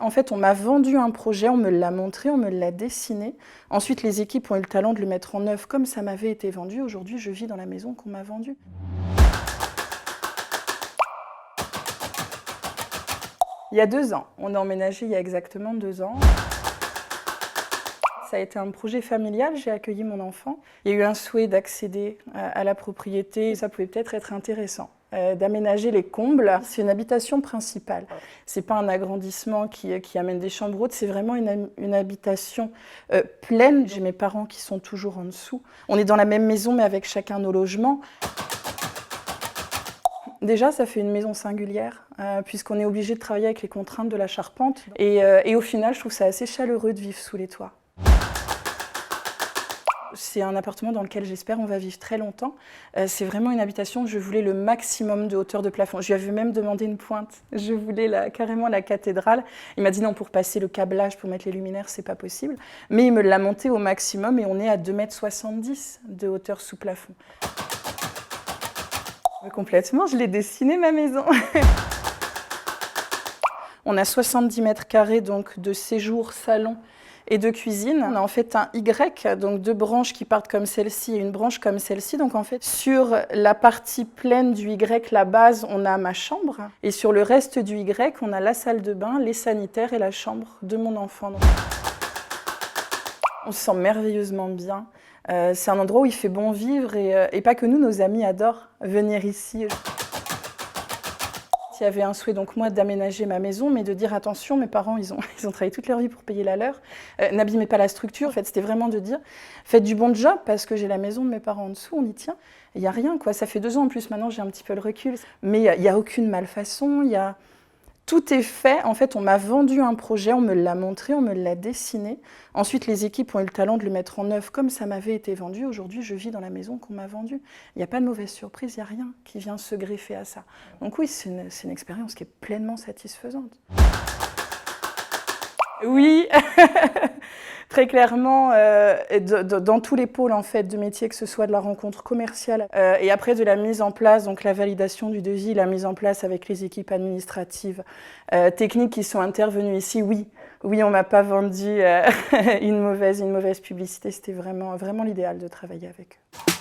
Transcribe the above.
En fait, on m'a vendu un projet, on me l'a montré, on me l'a dessiné. Ensuite, les équipes ont eu le talent de le mettre en œuvre comme ça m'avait été vendu. Aujourd'hui, je vis dans la maison qu'on m'a vendue. Il y a 2 ans. On a emménagé il y a exactement 2 ans. Ça a été un projet familial, j'ai accueilli mon enfant. Il y a eu un souhait d'accéder à la propriété, et ça pouvait peut-être être intéressant. D'aménager les combles. C'est une habitation principale. C'est pas un agrandissement qui amène des chambres hautes, c'est vraiment une habitation pleine. J'ai mes parents qui sont toujours en dessous. On est dans la même maison mais avec chacun nos logements. Déjà, ça fait une maison singulière, puisqu'on est obligé de travailler avec les contraintes de la charpente. Et au final, je trouve ça assez chaleureux de vivre sous les toits. C'est un appartement dans lequel j'espère on va vivre très longtemps. C'est vraiment une habitation où je voulais le maximum de hauteur de plafond. Je lui avais même demandé une pointe. Je voulais carrément la cathédrale. Il m'a dit non, pour passer le câblage, pour mettre les luminaires, c'est pas possible. Mais il me l'a monté au maximum et on est à 2,70 m de hauteur sous plafond. Complètement, je l'ai dessiné ma maison. On a 70 mètres carrés donc de séjour, salon et de cuisine. On a en fait un Y, donc 2 branches qui partent comme celle-ci et une branche comme celle-ci. Donc en fait, sur la partie pleine du Y, la base, on a ma chambre. Et sur le reste du Y, on a la salle de bain, les sanitaires et la chambre de mon enfant. On se sent merveilleusement bien. C'est un endroit où il fait bon vivre et pas que nous, nos amis adorent venir ici. Il y avait un souhait, donc moi, d'aménager ma maison, mais de dire attention, mes parents, ils ont travaillé toute leur vie pour payer la leur. N'abîmez pas la structure. En fait, c'était vraiment de dire faites du bon job parce que j'ai la maison de mes parents en dessous, on y tient. Il n'y a rien, quoi. Ça fait 2 ans en plus, maintenant j'ai un petit peu le recul. Mais il n'y a aucune malfaçon. Tout est fait. En fait, on m'a vendu un projet, on me l'a montré, on me l'a dessiné. Ensuite, les équipes ont eu le talent de le mettre en œuvre comme ça m'avait été vendu. Aujourd'hui, je vis dans la maison qu'on m'a vendue. Il n'y a pas de mauvaise surprise, il n'y a rien qui vient se greffer à ça. Donc oui, c'est une expérience qui est pleinement satisfaisante. Oui, très clairement, dans tous les pôles en fait, de métier, que ce soit de la rencontre commerciale et après de la mise en place, donc la validation du devis, la mise en place avec les équipes administratives, techniques qui sont intervenues ici, oui, on m'a pas vendu une mauvaise publicité, c'était vraiment l'idéal de travailler avec eux.